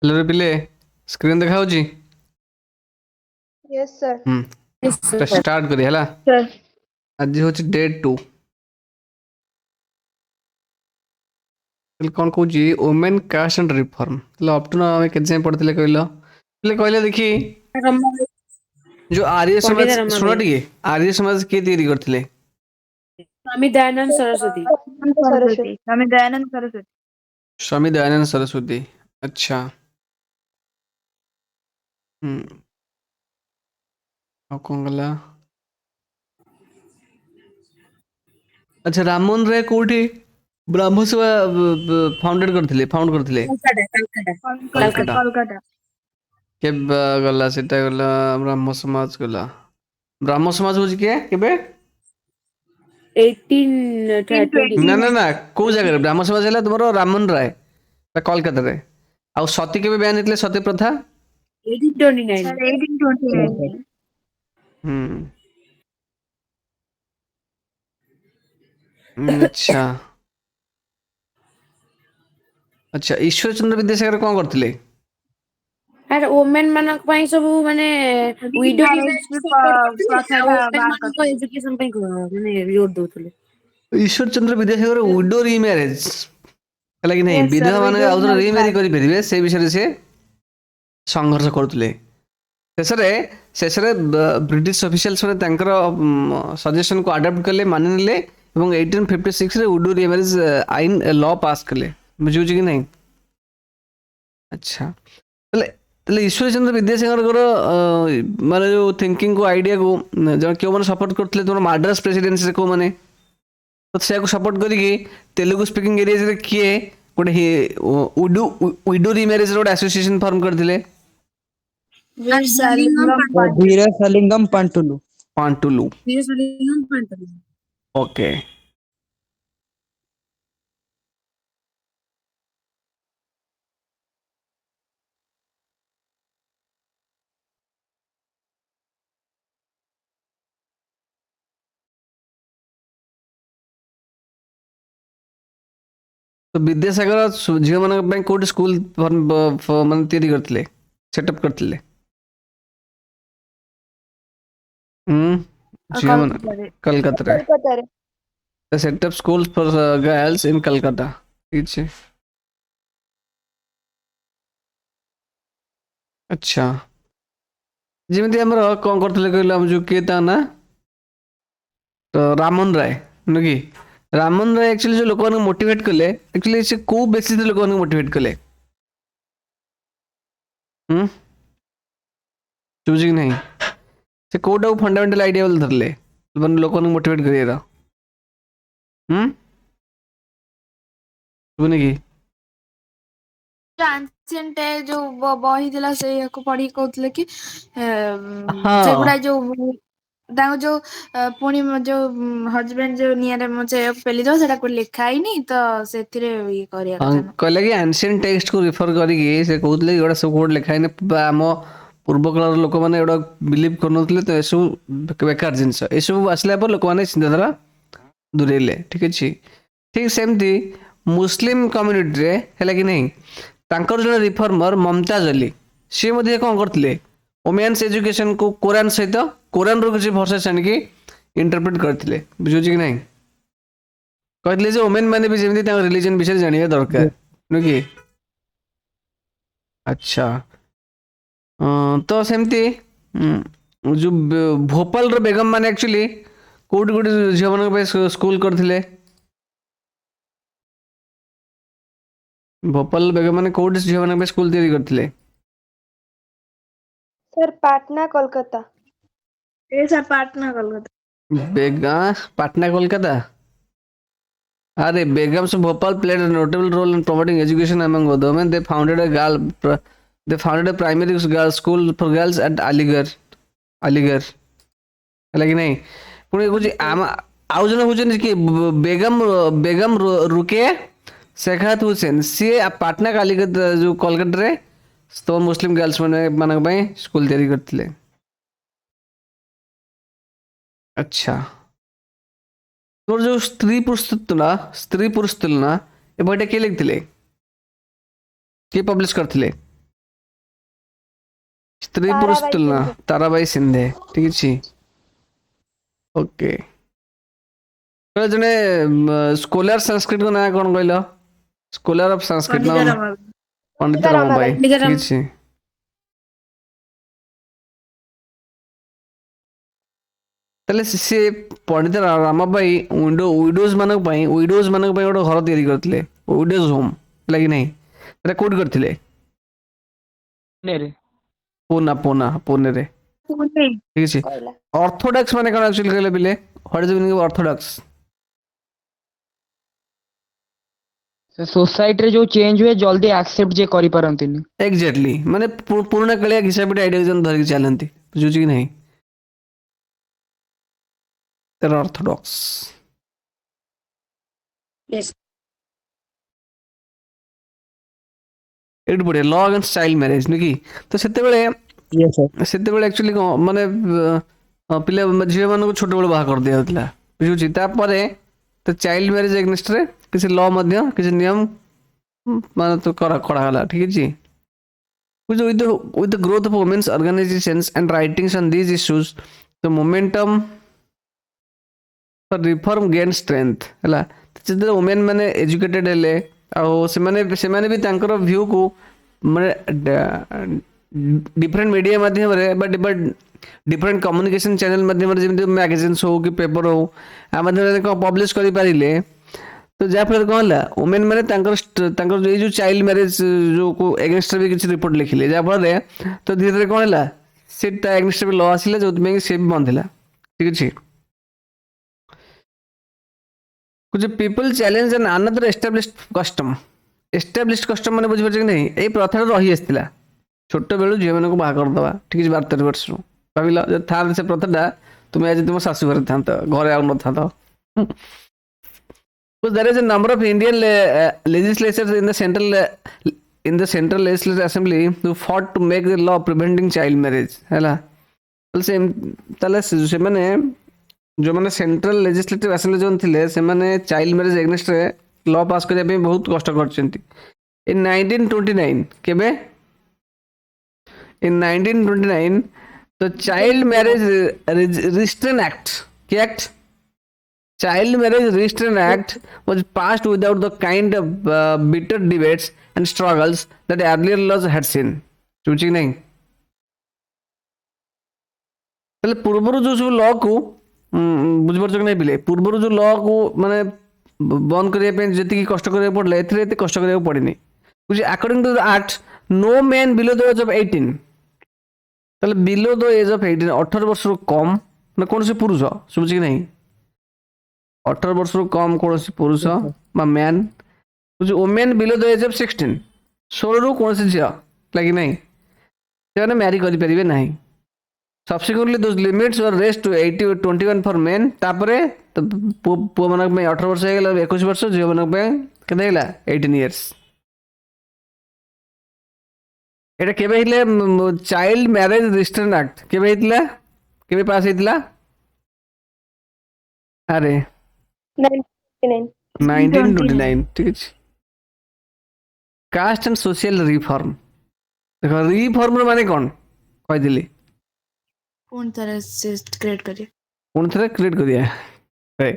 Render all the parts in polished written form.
Hello रे पिले screen देखा होची। Yes sir. Yes, तो sir. स्टार्ट करी हला। सर आज होची डे 2। कौन कहूची women caste and reform up to now केते जाय पढ़थिले कहलो पिले कहले देखी Rama- जो आर्य पंडित समाज सुनो रमाबाई टिके आर्य समाज के तैयारी करथिले। स्वामी दयानंद सरस्वती सरस्वती स्वामी दयानंद सरस्वती। स्वामी दयानंद सरस्वती। अच्छा। हम्म। कौन गला। अच्छा राममोहन राय कोठी ब्रह्म सभा फाउंड करथिले कलकत्ता कलकत्ता। कोलकाता। के गला सेटा गला ब्रह्म समाज गला। ब्रह्म समाज होची के केबे 1820 ना ना ना को जगह ब्रह्म समाज है तुम राममोहन राय कोलकाता रे आ सती के बयान होते सती प्रथा 1829 सर 1829। हम्म अच्छा अच्छा ईश्वर चंद्र विद्यासागर कौन करथिले। ଆରେ ଓମେନ୍ ମାନଙ୍କ ପାଇଁ ସବୁ ମାନେ ୱିଡୋ ମ୍ୟାରେଜ ପ୍ରଥାଟା ବାହାର ମାନଙ୍କ କରିଥିଲେ। ଏଜୁକେସନ ପାଇଁ ମାନେ ଜୋର ଦଉଥିଲେ। ईश्वर चंद्र विद्यासागर विडो रीमैरेज है कि नहीं Yes, sir, विधवा मान widows आउथरे marriage रीमैरी ban। करें से विषय से संघर्ष करते शेषे शेषे ब्रिटिश ऑफिशियल्स ने सजेशन को अडॉप्ट कले मानि नेले 1856 रे वुडो रीमैरेज आईन लॉ पास कले बुझुछ कि नहीं। अच्छा तले तले ईश्वर चंद्र विद्यासागर माने जो थिंकिंग को आइडिया को जो क्यों माने सपोर्ट करथले तुम मद्रास प्रेसिडेंसी को माने तो से सपोर्ट करिकी तेलुगु स्पीकिंग एरिया रे किए गोटे विडो रीमैरेज रो एसोसिएशन फॉर्म करथिले वीरसलिंगम पंटुलु। पांटुलु। वीरसलिंगम पंतलु। ओके तो विद्यासागर झील मान कोटी स्कूल मान तैयारी करथिले सेटअप करथिले झील मान कलकत्ता रे कोलकाता रे the set up schools for girls in Calcutta. ठीक है। अच्छा जेମିତି ଆମର କଣ କରୁଥିଲେ କହିଲେ ଆମ ଯୋଉ କିଏ ତା ନା ତ ରାମନ ରାୟ ନୁହେଁ କି ରାମନ ରାୟ ଆକ୍ଚୁଆଲି ଯୋଉ ଲୋକମାନଙ୍କୁ ମୋଟିଭେଟ କଲେ ଆକ୍ଚୁଆଲି ସେ କୋଉ ବେସିସରେ ଲୋକମାନଙ୍କୁ ମୋଟିଭେଟ କଲେ ବୁଝି କି ନାହିଁ ସେ କୋଉଟାକୁ ଫଣ୍ଡାମେଣ୍ଟାଲ ଆଇଡିଆ ବୋଲି ଧରିଲେ ଲୋକମାନଙ୍କୁ ମୋଟିଭେଟ କରିବାର ଶୁଭୁନି କି ଆନ୍ସିଏଣ୍ଟ ଯୋଉ ବହି ଥିଲା ସେଇଆକୁ ପଢିକି କହୁଥିଲେ କି ହଁ ସେଗୁଡା ଯୋଉ ତାଙ୍କ ଯୋଉ ପୁଣି ଯୋଉ ହଜବେଣ୍ଡ ଯୋଉ ନିଆଁରେ ପେଲିଦବ ସେଟା କୋଉଠି ଲେଖା ହେଇନି ତ ସେଥିରେ ଇଏ କରିବା କଥା ନୁହଁ। କହିଲେ କି ଆନ୍ସିଏଣ୍ଟ ଟେକ୍ସଟ କୁ ରିଫର କରିକି ସେ କହୁଥିଲେ କି ଏଗୁଡ଼ା ସବୁ କୋଉଠି ଲେଖା ହେଇନି ବା ଆମ ପୂର୍ବ କାଳର ଲୋକମାନେ ଏଗୁଡ଼ା ବିଲିଭ୍ କରୁନଥିଲେ ତ ଏସବୁ ବେକାର ଜିନିଷ ଏସବୁ ଆସିଲା ପରେ ଲୋକମାନେ ଚିନ୍ତାଧାରା ଦୂରେଇଲେ ଠିକ ଅଛି। ଠିକ ସେମିତି ମୁସଲିମ କମ୍ୟୁନିଟିରେ ହେଲା କି ନାହିଁ ତାଙ୍କର ଜଣେ ରିଫର୍ମର ମମତାଜ ଅଲି ସିଏ ମଧ୍ୟ କ'ଣ କରିଥିଲେ ଓମେନ୍ସ ଏଜୁକେସନକୁ କୋରାନ ସହିତ କୋରାନରୁ କିଛି ଭର୍ସେସ୍ ଆଣିକି ଇଣ୍ଟରପ୍ରିଟ କରିଥିଲେ ବୁଝୁଛି କି ନାହିଁ କହିଥିଲେ ଯେ ଓମେନ୍ ମାନେ ବି ଯେମିତି ତାଙ୍କ ରିଲିଜନ ବିଷୟରେ ଜାଣିବା ଦରକାର ନୁହେଁ କି। ଆଚ୍ଛା ତ ସେମିତି ଯୋଉ ଭୋପାଳର ବେଗମ ମାନେ ଆକ୍ଚୁଆଲି କୋଉଠି କୋଉଠି ଝିଅମାନଙ୍କ ପାଇଁ ସ୍କୁଲ କରିଥିଲେ ଭୋପାଳ ବେଗମ ମାନେ କୋଉଠି ଝିଅମାନଙ୍କ ପାଇଁ ସ୍କୁଲ ତିଆରି କରିଥିଲେ सर पाटना कोलकाता ये सर पाटना कोलकाता। बेगा पाटना कोलकाता अरे Begums Bhopal played a notable role in promoting education among women. They founded a primary girl school for girls at Aligarh ହେଲା କି ନାହିଁ ପୁଣି କହୁଛି ଆଉ ଜଣେ ହଉଛନ୍ତି କି ବେଗମ ରୁକେୟା ଶେଖାତ ହୁସେନ ସିଏ ପାଟନା କାଲିକତା ଯୋଉ କୋଲକାତାରେ ତ ମୁସଲିମ ଗାର୍ଲସ ମାନଙ୍କ ପାଇଁ ସ୍କୁଲ ତିଆରି କରିଥିଲେ। ଆଚ୍ଛା ତୋର ଯୋଉ ସ୍ତ୍ରୀ ପୁରୁଷ ତୁଳନା ଏ ବହିଟା କିଏ ଲେଖିଥିଲେ କିଏ ପବ୍ଲିଶ କରିଥିଲେ स्त्री पुरुष ताराबाई तुलना सिंधे। ताराबाई सिंधे ठीक अछि ओके तो जने स्कॉलर संस्कृत को ना कोन कहलो स्कॉलर ऑफ संस्कृत ना पंडित रमाबाई। पंडित पंडिता रमाबाई रमाबाई। पंडिता ठीक रम- अछि ताले से पंडित रमाबाई विडोज मानक पई गोटे घर तैयारी करथिले विडोज होम लागी नहीं एटा कोड करथिले नेरे पुणे रे पुणे। ठीक अछि କହିଲା ऑर्थोडॉक्स माने कोन एक्चुअली कहले बिले what is the meaning of Orthodox से सोसाइटी रे जो चेंज हुए जल्दी एक्सेप्ट जे करि पारंतिनी एग्जैक्टली माने पुराना कालिया हिसाब से आइडियोलॉजी धरिक चलंती बुझुची कि नहीं तेरा ऑर्थोडॉक्स एट पड़े लॉ अगेंस्ट चाइल्ड मैरिज नुकी तो यस सर सेतेबेले एक्चुअली माने पिला झियो मान को छोट बेल बाहा कर दिया होतला बुझुची तापरे तो चाइल्ड मैरिज एगेंस्ट रे किसी लॉ मध्य किसी नियम माने तो करा गला ठीक अछि with the growth of women's organizations and writings on these issues the momentum for reform gained strength ହେଲା ଯେତେବେଳେ women ମାନେ educated ହେଲେ ଆଉ ସେମାନେ ବି ତାଙ୍କର view କୁ ମାନେ different media ମାଧ୍ୟମରେ but different communication channel ମାଧ୍ୟମରେ ଯେମିତି magazines ହଉ କି paper ହଉ ଆ ମାଧ୍ୟମରେ କ'ଣ publish କରିପାରିଲେ तो जहाँ फल कौन है वुमेन मैंने जो चाइल्ड मैरिज जो को एगेंस्ट भी किसी रिपोर्ट लिखिले जहाँ फल तो धीरे धीरे कौन है से एगेंस्ट भी लॉ आसिला जो से भी बंद है ठीक अच्छे कुछ people challenge and another established custom मैंने बुझे कि नहीं ये प्रथा रही आसाला छोट बेलू झील मान बाहा करदे ठीक है 12-13 वर्ष भाविल था से प्रथाटा तुम्हें आज तुम शाशु घर था घरे आउ न था because there is a number of Indian legislatures in the central legislative assembly who fought to make the law preventing child marriage हैला ताले से माने जो माने सेंट्रल लेजिस्लेटिव असेंबली जोन थिले से माने चाइल्ड मैरिज एगेंस्ट रे लॉ पास करिया पे बहुत कष्ट करचंती इन 1929 केबे इन 1929 तो चाइल्ड मैरिज रिस्ट्रेन एक्ट के act Child Marriage Restraint Act was passed without the kind of bitter debates and struggles that earlier laws had seen. चूची नहीं पहले पूर्वर जो सब लॉ को बुझ पारछ कि नहीं पिले पूर्वर जो लॉ को माने बंद करिया पे जति कष्ट करिया पड़ले एथरे एते कष्ट करिया पड़िनी कुछ according to the act no man below the age of 18 तले बिलो द एज ऑफ 18 18 वर्ष रो कम ना कौन से पुरुष सुबुची कि नहीं 18 वर्ष रो कम कौन से पुरुष बा मैन कुछ women below the age of 16 16 रो कौन से झिया लागी नहीं से मैरी करि परिबे नहीं Subsequently, those limits were raised to 80 or 21 for men. तापरे तो पुआ मनक में 18 वर्ष है 21 वर्ष झियो मनक में केते हैला 18 इयर्स एटा केबे हिले चाइल्ड मैरिज रिस्ट्रेंट एक्ट केबे हितला केबे पास हितला अरे 1929 1929 ठीक है कास्ट एंड सोशल रिफॉर्म देखो रिफॉर्म माने कौन कह दिली पूर्ण तरह से क्रिएट करिए कौन थे क्रिएट कर दिया है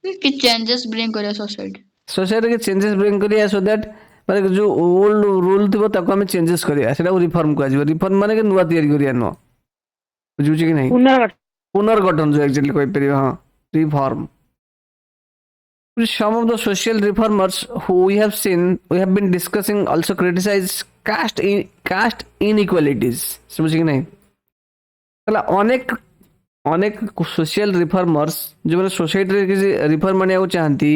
कि चेंजेस ब्रिंग करे सोसाइटी सोसाइटी के चेंजेस ब्रिंग करिया सो दैट माने जो ओल्ड रूल थिबो ताको हम चेंजेस करिया सेटा रिफॉर्म को आजिबो रिफॉर्म माने के नुवा तैयारी करिया न बुझुची कि नहीं पुनर्गठन जो एक्चुअली कोइ परियो हां reform some of the social reformers who we have been discussing also criticize caste inequalities समझी कि नहीं तला अनेक सोशल रिफॉर्मर्स जो मैंने सोसाइटी रे किसी रिफॉर्म माने चाहती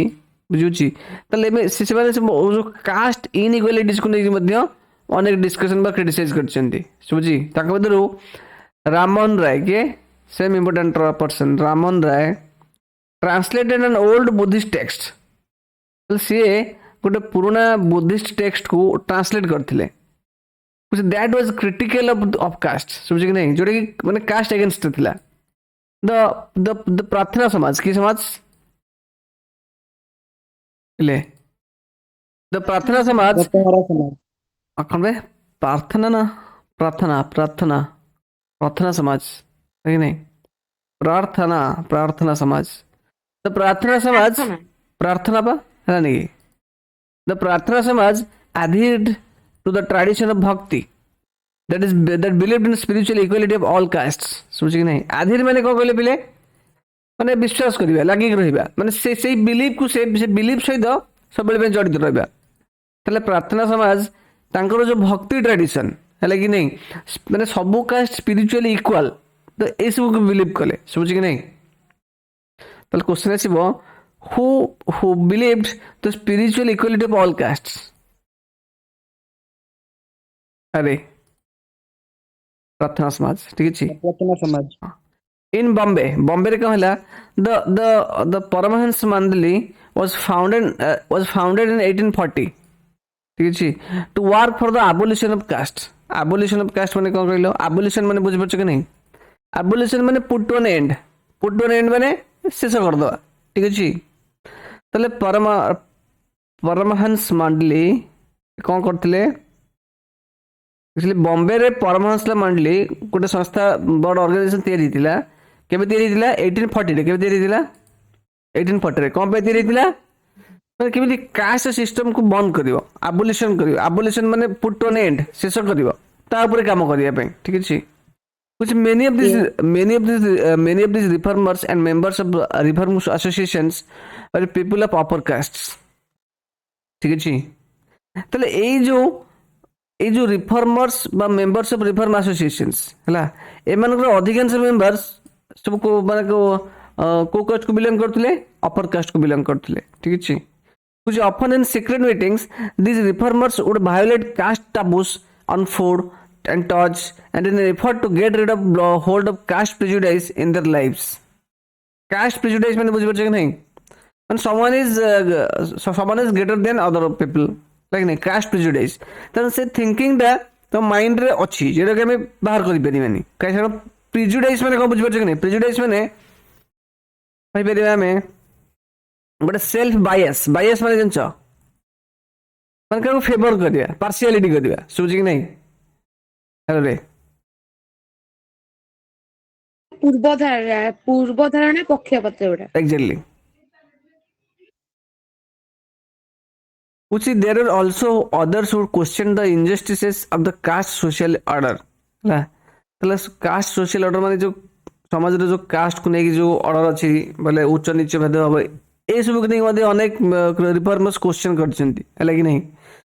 बुझुची तले में से माने जो कास्ट इनइक्वालिटीज को नै मध्य अनेक डिस्कशन बा क्रिटिसाइज करछंती समझी ताका बदरु रामन राय के same important person Rammohan Roy translated an old Buddhist text तो सी गोटे पुराना बुद्धिस्ट टेक्स्ट को ट्रांसलेट करथिले कुछ that was critical of caste समझ कि नहीं जोड़े कि माने कास्ट अगेंस्ट थिला द प्रार्थना समाज की समाज ले द प्रार्थना समाज पहरा समाज अखन बे प्रार्थना ना प्रार्थना प्रार्थना प्रार्थना समाज है कि नहीं प्रार्थना प्रार्थना समाज तो प्रार्थना समाज प्रार्थना पा है नहीं द प्रार्थना समाज adhered to the tradition of bhakti that believed in spiritual equality of all castes समझ कि नहीं adhere माने कौन कहले पिले माने विश्वास करिबा लागि रहिबा माने से बिलीफ को से बिलीफ सहित सब बेले जड़ित रहिबा ताले प्रार्थना समाज तांकर जो भक्ति ट्रेडिशन है कि नहीं माने सबु कास्ट स्पिरिचुअली इक्वल तो ए सब को बिलीव कले समझ कि नहीं ताले question आसीबो who believed the spiritual equality of all castes अरे प्रार्थना समाज ठीक है प्रार्थना समाज इन बॉम्बे बॉम्बे रे कहला द परमहंस मंडली was founded in 1840 ठीक है to work for the abolition of caste माने कौन कहलो abolition माने बुझ पछ कि नहीं abolition माने put on end माने शेष कर दवा ठीक है तले परमहंस मंडली कौन करथिले इसलिए बॉम्बे रे परमहंस मंडली गोटे संस्था बड़ ऑर्गेनाइजेशन तैयारी थिला केबे तैयारी थिला 1840 रे केबे तैयारी थिला 1840 रे कोन पे तैयारी थिला माने केबे कास्ट सिस्टम को बंद करिवो एबोलिशन माने पुट ऑन एंड शेष करिवो ता ऊपर काम करिया पे ठीक अछि कुछ many of these reformers and members of reform associations are people of upper castes ठीक अछि तले ए जो रिफॉर्मर्स बा मेंबर्स ऑफ रिफॉर्म एसोसिएशंस हला एमानकर अधिकांश मेंबर्स सब को माने को कास्ट को बिलोंग करथिले अपर कास्ट को बिलोंग करथिले ठीक अछि कुछ often in secret meetings these reformers would violate caste taboos on food and touch and in an effort to get rid of hold of caste prejudice in their lives caste prejudice माने बुझ परछ कि नहीं and someone is greater than other people like नहीं caste prejudice then से thinking दा तो mind रे अछि जेरा के हमें बाहर करि परिबानी काहे prejudice माने को बुझ परछ कि नहीं prejudice माने भाई परिबा में बट सेल्फ बायस माने जंच माने को फेवर करिया पार्शियलिटी करिया सुझ कि नहीं हेलो रे ପୂର୍ବଧାରଣା ପକ୍ଷପାତ ଯୋଉଟା exactly which there are also others who question the injustices of the caste social order ला तले caste social order माने जो समाज रे जो caste को नै जो order अछि बोले उच्च नीच भेद होबे ए सब के मध्ये अनेक रिफॉर्मर्स क्वेश्चन करछंती हला कि नहीं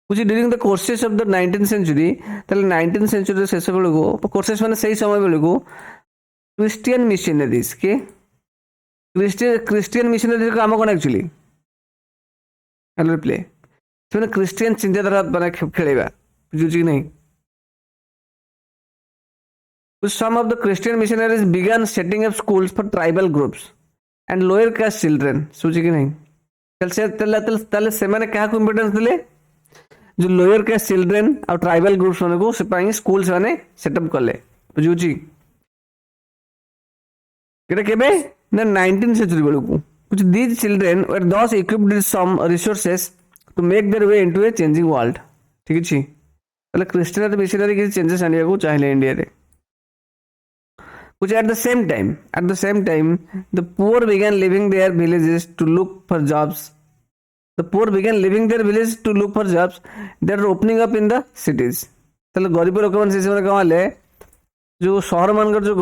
कुछ during the courses of the 19th century तले 19th सेंचुरी शेष बेले को कोर्सेस माने सही समय बेले को क्रिश्चियन मिशनरीज के क्रिश्चियन मिशनरीज का काम कोन एक्चुअली हेलो प्ले से क्रिश्चियन चिंताधारा माने खेलेबा बुझु नहीं some of the Christian missionaries began setting up schools for tribal groups and lower caste children सुझी कि नहीं तले से माने क्या को इंपोर्टेंस दिले जो लोअर कास्ट चिल्ड्रेन और ट्राइबल ग्रुप्स माने को से स्कूल्स माने सेटअप करले बुझुची केटा केबे ना 19th सेंचुरी बेलू को कुछ these children were thus equipped with some resources to make their way into a changing world ठीक अछि तले क्रिश्चियन और मिशनरी के चेंजेस आनिया को चाहिले इंडिया रे कुछ at the same time the poor began leaving their villages to look for jobs they are opening up in the cities तले गरीब लोक मन से कहले जो शहर मान जो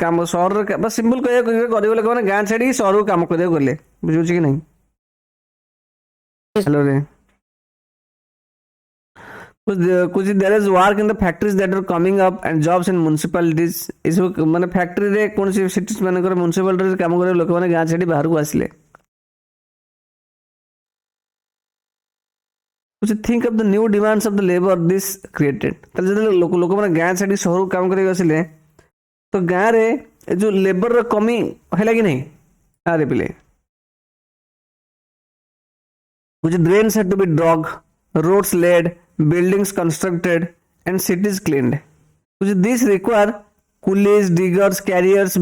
काम शहर बस सिंपल कह गरीब लोक माने गां छाड़ी शहर को काम करे गले बुझु कि नहीं हेलो रे कुछ there is work in the factories that are coming up and jobs in municipalities इस माने फैक्ट्री रे कोन सी सिटीज माने करे म्युनिसिपैलिटी रे काम करे लोक माने गां छाड़ी बाहर को आसिले कुछ think of the new demands of the labour this created त जदे लोक माने गां छाड़ी शहर को काम करे आसिले तो गां रे जो लेबर रो कमी हैला कि नहीं अरे पिले कुछ drains had to be dug roads laid, buildings constructed, and cities cleaned. These require coolies, diggers, carriers,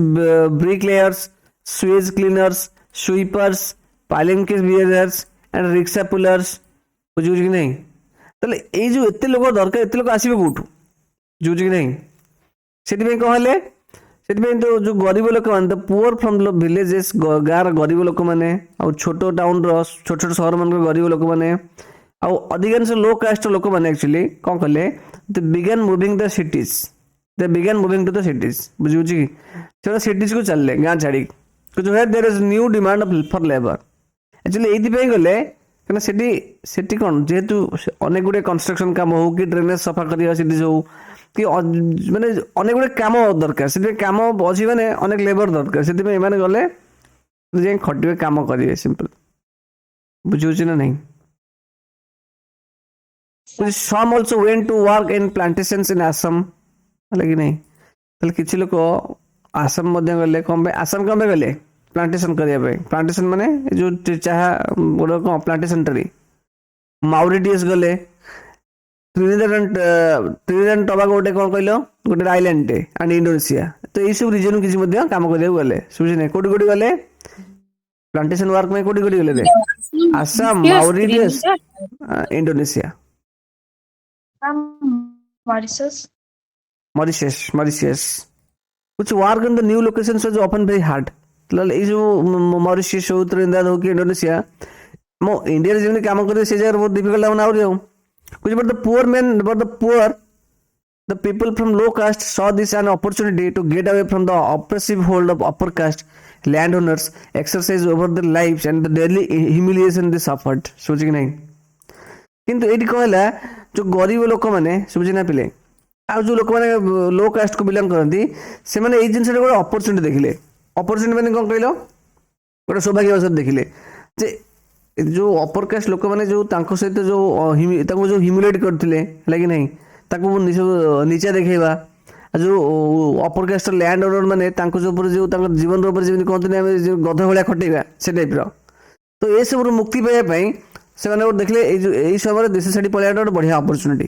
bricklayers, sewage cleaners, sweepers, palanquin bearers, and rickshaw pullers. बुझुछ कि नहीं तले ए जो एते लोग दरकार एते लोग आसीबे कोठू ବୁଝୁଛି କି ନାହିଁ ସେଥିପାଇଁ କ'ଣ ହେଲେ ସେଥିପାଇଁ ତ ଯେଉଁ ଗରିବ ଲୋକମାନେ ତ ପୁଅର ଫ୍ରମ୍ ଭିଲେଜେସ୍ ଗାଁର ଗରିବ ଲୋକମାନେ ଆଉ ଛୋଟ ଟାଉନର ଛୋଟ ଛୋଟ ସହରମାନଙ୍କର ଗରିବ ଲୋକମାନେ ଆଉ ଅଧିକାଂଶ ଲୋ କାଷ୍ଟ ଲୋକମାନେ ଆକ୍ଚୁଆଲି କ'ଣ କଲେ they began moving the cities they began moving to the cities ବୁଝିବୁଝି କି ସେମାନେ ସିଟିଜ୍କୁ ଚାଲିଲେ ଗାଁ ଛାଡ଼ିକି where there is new demand for labour actually ଏଇଥିପାଇଁ ଗଲେ କାରଣ ସେଠି କ'ଣ ଯେହେତୁ ଅନେକ ଗୁଡ଼ିଏ କନଷ୍ଟ୍ରକ୍ସନ୍ କାମ ହଉ କି ଡ୍ରେନେଜ୍ ସଫା କରିବା ସିଟିଜ୍ ହଉ କି ମାନେ ଅନେକ ଗୁଡ଼ିଏ କାମ ଦରକାର ସେଥିପାଇଁ କାମ ଅଛି ମାନେ ଅନେକ ଲେବର ଦରକାର ସେଥିପାଇଁ ଏମାନେ ଗଲେ ଯାଇ ଖଟିବେ କାମ କରିବେ ସିମ୍ପଲ୍ ବୁଝିହେଉଛି ନା ନାହିଁ some also went to work in plantations in Assam ହେଲା କି ନାହିଁ ତାହେଲେ କିଛି ଲୋକ ଆସାମ ମଧ୍ୟ ଗଲେ କ'ଣ ପାଇଁ ଆସାମ କ'ଣ ପାଇଁ ଗଲେ ପ୍ଲାଣ୍ଟେସନ୍ କରିବା ପାଇଁ ପ୍ଲାଣ୍ଟେସନ୍ ମାନେ ଏ ଯେଉଁ ଚାହା ଗୋଟେ କ'ଣ ପ୍ଲାଣ୍ଟେସନ୍ ଟ୍ରି ମାଉରିଟିୟସ୍ ଗଲେ ଟ୍ରିନିଡାଡ୍ ଟବାଗୋ ଗୋଟେ କ'ଣ କହିଲ ଗୋଟେ ଆଇଲ୍ୟାଣ୍ଡଟେ ଆଣ୍ଡ ଇଣ୍ଡୋନେସିଆ ତ ଏଇସବୁ ରିଜନ୍ କିଛି ମଧ୍ୟ କାମ କରିବାକୁ ଗଲେ ବୁଝି ନାହିଁ କୋଉଠି କୋଉଠି ଗଲେ ପ୍ଲାଣ୍ଟେସନ୍ ୱାର୍କ ପାଇଁ କୋଉଠି କୋଉଠି ଗଲେ Assam Mauritius Indonesia Mauritius which work in the new locations was often very hard ଏଇ ସବୁ ମରିସିୟସ୍ ହଉ ତ୍ରିନିଦାଦ ହଉ କି ଇଣ୍ଡୋନେସିଆ ମୋ ଇଣ୍ଡିଆରେ ଯେମିତି କାମ କରିବେ ସେ ଜାଗାରେ ବହୁତ ଡିଫିକଲ୍ଟ ଲାଗୁନି ଆହୁରି ଆଉ ବୁଝି but the poor main but the poor the people from low caste saw this an opportunity to get away from the oppressive hold of upper caste landowners exercise over their lives and the daily humiliation they suffered ଶୁଭୁଛି କି ନାହିଁ କିନ୍ତୁ ଏଇଠି କ'ଣ ହେଲା ଯେଉଁ ଗରିବ ଲୋକମାନେ ଶୁଭୁଛି ନା ପିଲେ ଆଉ ଯେଉଁ ଲୋକମାନେ ଲୋ କାଷ୍ଟକୁ ବିଲଙ୍ଗ କରନ୍ତି ସେମାନେ ଏଇ ଜିନିଷଟା ଗୋଟେ ଅପରଚୁନିଟି ଦେଖିଲେ ଅପରଚୁନିଟି ମାନେ କ'ଣ କହିଲ ଗୋଟେ ସୌଭାଗ୍ୟ ଅବସର ଦେଖିଲେ ଯେ ଯେଉଁ ଅପର କାଷ୍ଟ ଲୋକମାନେ ଯେଉଁ ତାଙ୍କ ସହିତ ଯେଉଁ ତାଙ୍କୁ ଯେଉଁ ହ୍ୟୁମିଲେଟ୍ କରିଥିଲେ ହେଲା କି ନାହିଁ ତାକୁ ନିଚା ଦେଖେଇବା ଯେଉଁ ଅପର କାଷ୍ଟର ଲ୍ୟାଣ୍ଡ ଓନର ମାନେ ତାଙ୍କ ଉପରେ ଯେଉଁ ତାଙ୍କ ଜୀବନ ଉପରେ ଯେମିତି କହନ୍ତିନି ଆମେ ଯେଉଁ ଗଧ ଭଳିଆ ଖଟେଇବା ସେ ଟାଇପ୍ର ତ ଏସବୁରୁ ମୁକ୍ତି ପାଇବା ପାଇଁ ସେମାନେ ଦେଖିଲେ ଏଇ ସମୟରେ ଦେଶ ଛାଡ଼ି ପଳାଇବାଟା ଗୋଟେ ବଢ଼ିଆ ଅପରଚୁନିଟି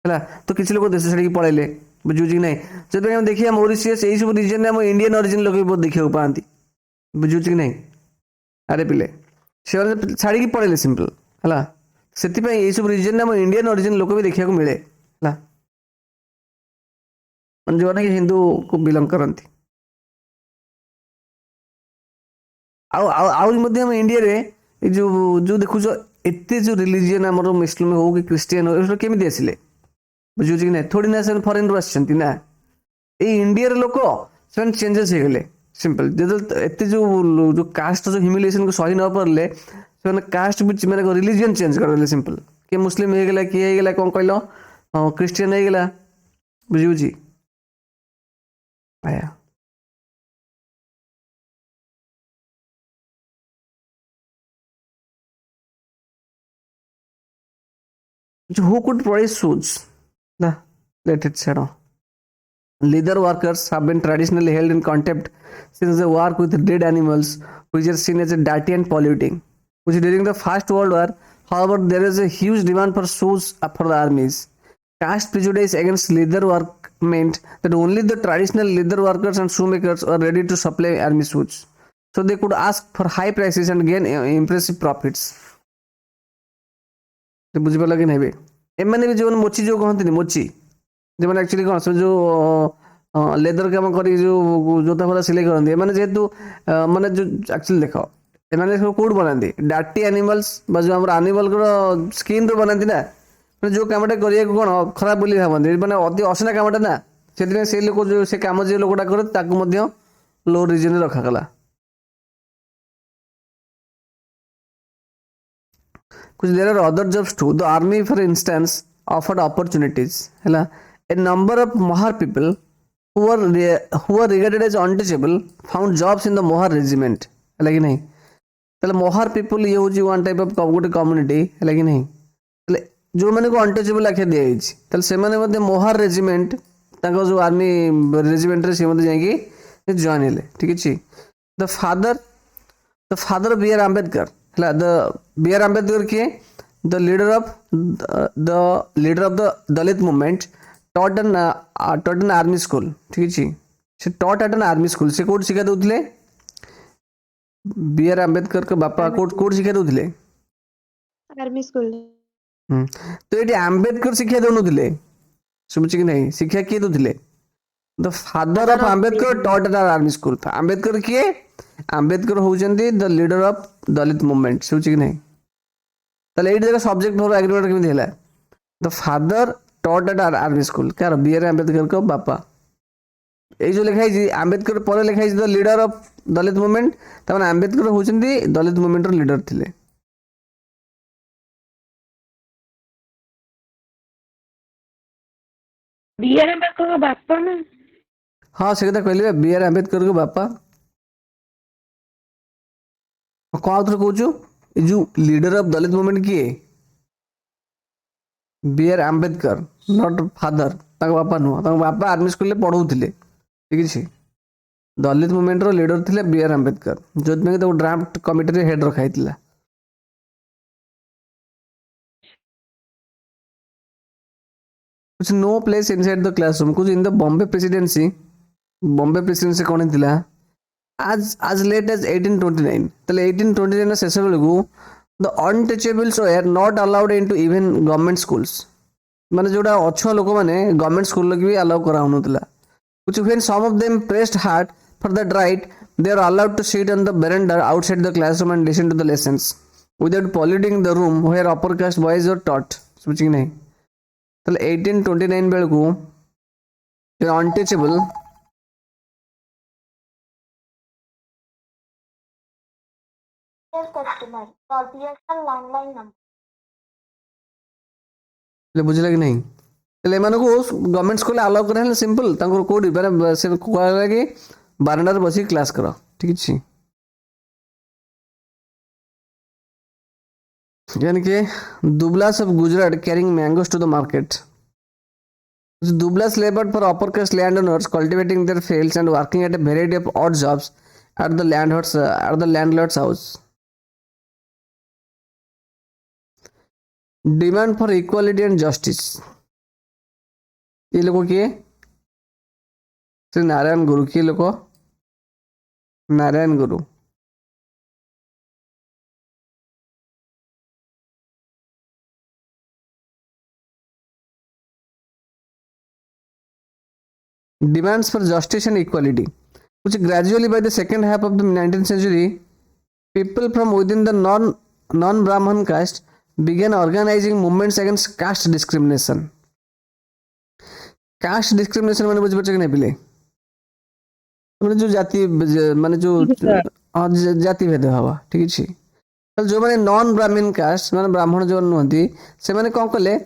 ହେଲା ତ କିଛି ଲୋକ ଦେଶ ଛାଡ଼ିକି ପଳାଇଲେ ବୁଝୁଛି କି ନାହିଁ ସେଥିପାଇଁ ଆମେ ଦେଖିବା ମରିସିୟସ୍ ଏଇସବୁ ରିଜନରେ ଆମ ଇଣ୍ଡିଆନ୍ ଅରିଜିନ୍ ଲୋକ ବି ବହୁତ ଦେଖିବାକୁ ପାଆନ୍ତି ବୁଝୁଛି କି ନାହିଁ ଆରେ ପିଲେ ସେମାନେ ଛାଡ଼ିକି ପଳାଇଲେ ସିମ୍ପଲ୍ ହେଲା ସେଥିପାଇଁ ଏଇସବୁ ରିଜନରେ ଆମ ଇଣ୍ଡିଆନ୍ ଅରିଜିନ୍ ଲୋକ ବି ଦେଖିବାକୁ ମିଳେ ହେଲା ମାନେ ଯେଉଁମାନେ କି ହିନ୍ଦୁକୁ ବିଲଙ୍ଗ କରନ୍ତି ଆଉ ମଧ୍ୟ ଆମ ଇଣ୍ଡିଆରେ ଏଇ ଯେଉଁ ଦେଖୁଛ ଏତେ ଯେଉଁ ରିଲିଜିଅନ୍ ଆମର ମୁସଲିମ ହଉ କି ଖ୍ରୀଷ୍ଟିଆନ ହଉ ଏସବୁ କେମିତି ଆସିଲେ ବୁଝୁଛି କି ନାହିଁ ଥୋଡ଼ି ନା ସେମାନେ ଫରେନରୁ ଆସିଛନ୍ତି ନା ଏଇ ଇଣ୍ଡିଆର ଲୋକ ସେମାନେ ଚେଞ୍ଜେସ୍ ହେଇଗଲେ ସିମ୍ପଲ୍ ଯେତେବେଳେ ଏତେ ଯେଉଁ କାଷ୍ଟ ଯେଉଁ ହ୍ୟୁମିଲିଏସନ୍କୁ ସହି ନ ପାରିଲେ ସେମାନେ କାଷ୍ଟ ମାନେ ରିଲିଜିଅନ୍ ଚେଞ୍ଜ କରିଦେଲେ ସିମ୍ପଲ୍ କିଏ ମୁସଲିମ ହେଇଗଲା କିଏ ହେଇଗଲା କ'ଣ କହିଲ ଖ୍ରୀଷ୍ଟିଆନ ହେଇଗଲା ବୁଝିବୁଝି ଆଜ୍ଞା who could produce shoes let it settle leather workers have been traditionally held in contempt since they work with dead animals which are seen as a dirty and polluting which during the First World War however there is a huge demand for shoes for the armies caste prejudice against leather work meant that only the traditional leather workers and shoemakers were ready to supply army shoes so they could ask for high prices and gain impressive profits ବୁଝିପାରିଲ କି ନାହିଁ ଏମାନେ ବି ଯେଉଁମାନେ ମୋଚି ଯେଉଁ କହନ୍ତିନି ମୋଚି ଯେଉଁମାନେ actually କ'ଣ ସେ ଯେଉଁ ଲେଦର କାମ କରିକି ଯେଉଁ ଜୋତା ଫୋତା ସିଲେଇ କରନ୍ତି ଏମାନେ ଯେହେତୁ ମାନେ ଯେଉଁ ଆକ୍ଚୁଆଲି ଦେଖ ଏମାନେ ସବୁ କେଉଁଠୁ ବନାନ୍ତି ଡାର୍ଟି ଆନିମାଲ୍ସ ବା ଯେଉଁ ଆମର ଆନିମାଲଙ୍କର ସ୍କିନ୍ରୁ ବନାନ୍ତି ନା ମାନେ ଯେଉଁ କାମଟା କରିବାକୁ କ'ଣ ଖରାପ ବୋଲି ଭାବନ୍ତି ମାନେ ଅତି ଅସନା କାମଟା ନା ସେଥିପାଇଁ ସେଇ ଲୋକ ଯେଉଁ ସେ କାମ ଯେଉଁ ଲୋକଟା କରେ ତାକୁ ମଧ୍ୟ ଲୋ ରିଜନରେ ରଖାଗଲା there are other jobs too the army for instance offered opportunities hela a number of mohar people who were regarded as untouchable found jobs in the mohar regiment hela ki nahi tale mohar people ye hoji one type of good community hela ki nahi tale jo mane ko untouchable akhe diya hoichi tale semane madhe mohar regiment tanko jo army regiment re se madhe jaiki join hele thik achi the father of B.R. Ambedkar the B.R. Ambedkar kiye the leader of the Dalit movement taught an army school ठीक है से taught at an army school से code शिक्षा दउथले B.R. Ambedkar के बापा code शिक्षा दउथले army school तो ये आम्बेडकर शिक्षा दउनथले शुभुची कि नहीं शिक्षा किए दौले the father of Ambedkar taught at army school Ambedkar किए आंबेडकर होउचंदी the leader of Dalit movement शुभुची कि नहीं ताले एई जगह सब्जेक्ट मोर एग्रीमेंट केमि होला the father taught at army school कार बीआर आंबेडकर को बापा এই যে লেখা হয়েছে আম্বেদকর পরে লেখা হয়েছে দ লিডর অফ দলিত মুভমেন্ট তার মানে আম্বেদকর হচ্ছেন দলিত মুভমেন্টর লিডর ଥିଲେ ବିଆର ଆମ୍ବେଦକରଙ୍କ ବାପା ନା ହଁ ସେ କଥା କହିଲି ବିଆର୍ ଆମ୍ବେଦକରଙ୍କ ବାପା କ'ଣ ଆଉଥରେ କହୁଛୁ ଏ ଯୋଉ ଲିଡର ଅଫ ଦଲିତ ମୁଭମେଣ୍ଟ କିଏ ବିଆର୍ ଆମ୍ବେଦକର ନଟ୍ ଫାଦର ତାଙ୍କ ବାପା ନୁହଁ ତାଙ୍କ ବାପା ଆର୍ମି ସ୍କୁଲରେ ପଢ଼ଉଥିଲେ ଠିକ୍ ଅଛି ଦଲିତ ମୁଭମେଣ୍ଟର ଲିଡର ଥିଲେ ବିଆର୍ ଆମ୍ବେଦକର ଯୋଉଥିପାଇଁ ତାକୁ ଡ୍ରାଫ୍ଟ କମିଟିରେ ହେଡ୍ ରଖା ହେଇଥିଲା कुछ no place inside the classroom कुछ इन द बॉम्बे प्रेसिडेंसी कौन थिला as late as 1829 तले 1829 ना शेष बेलू the untouchables were not allowed into even government schools माने जोड़ा अच्छा लोक माने गवर्नमेंट स्कूल लगे भी अलाउ करा होनुतला कुछ when some of them pressed hard for that right they are allowed to sit on the veranda outside the classroom and listen to the lessons without polluting the room where upper caste boys were taught समझी नहीं তাহলে 1829 বেলকু untouchable बुझला कि नहीं তাহলে এମାନଙ୍କୁ government স্কুলে আলাউ করা হলে সিম্পল তাଙ୍କର কোডি মানে সে কোয়া कि বারান্দাରେ বসি ক্লাস কর ঠিক আছে यानी कि दुबलास of Gujarat carrying mangoes to the market Dublas labored for upper caste landowners cultivating their fields and working at a variety of odd jobs at the landlord's house demand for equality and justice ये लोगों की श्री नारायण गुरु की लोग नारायण गुरु demands for justice and equality which gradually by the second half of the 19th century people from within the non-Brahman caste began organizing movements against caste discrimination माने बुझ पड़े कि नहीं पिले माने जो जाति माने जो जाति भेद हवा ठीक अछि जो माने नॉन ब्राह्मण कास्ट माने ब्राह्मण जो नहंती से माने कोन कले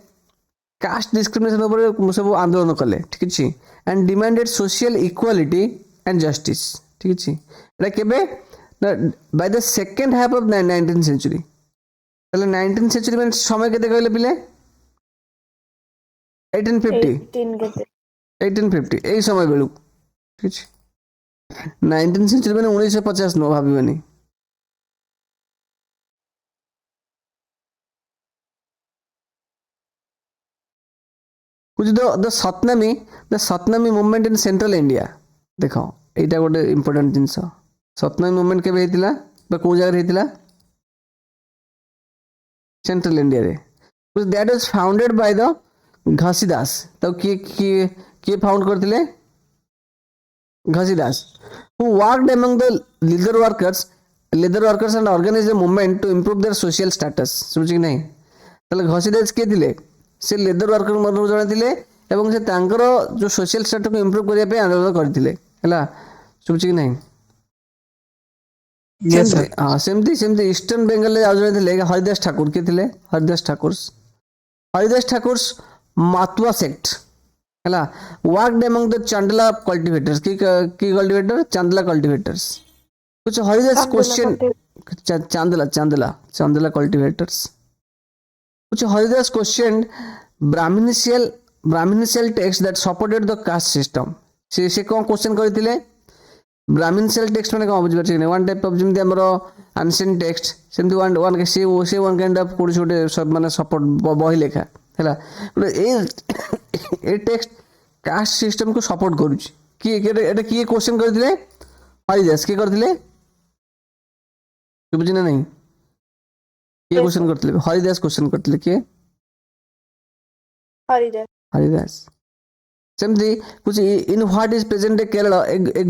कास्ट डिस्क्रिमिनेशन ऊपर सब आंदोलन कले ठीक अछि and demanded social equality and justice ठीक अछि एटा केबे by the second half of 19th century तले 19th सेंचुरी में समय केते कहले पिले 1850 এই সময় বেলু ঠিক আছে 19th সেঞ্চুরি মানে 1950 নো ভাবিবানি कुछ the Satnami movement in central India देखो एटा गोटे इंपोर्टेंट जिंस सतनामी मूवमेंट केबे हेतिला बा को जगह हेतिला सेंट्रल इंडिया रे कुछ that was founded by the Ghasidas तो किए फाउंड करथिले Ghasidas who worked among the leather workers and organized a movement to improve their social status समझ कि नहीं तले घसीदास के थिले से लेदर वर्कर मनु जण थिले एवं से तांकर जो सोशल स्टेटस को इंप्रूव करिया पे आंदोलन करथिले हला समझ कि नहीं यस सर हां सेमती ईस्टर्न बंगाल ले आउ जण थिले हरिदास ठाकुर के थिले हरिदास ठाकुर मातुआ सेक्ट हला worked among the Chandala cultivators की कल्टीवेटर चांदला कल्टीवेटर्स कुछ हरिदास क्वेश्चन चांदला कल्टीवेटर्स कुछ Haridas question Brahmanical text that supported the caste system से कौन क्वेश्चन करथिले ब्राह्मणिशियल टेक्स्ट माने कौन बुझ परछि वन टाइप ऑफ जेमति हमरो एंशिएंट टेक्स्ट सेमति वन से वन काइंड ऑफ कोड छोटे सब माने सपोर्ट बही लेखा हैला ए टेक्स्ट कास्ट सिस्टम को सपोर्ट करूची कि एटा की क्वेश्चन करथिले हरिदास के करथिले बुझी ना नहीं ये क्वेश्चन करथिले हरिदास क्वेश्चन करथिले के हरिदास सेमती कुछ in what is present day Kerala a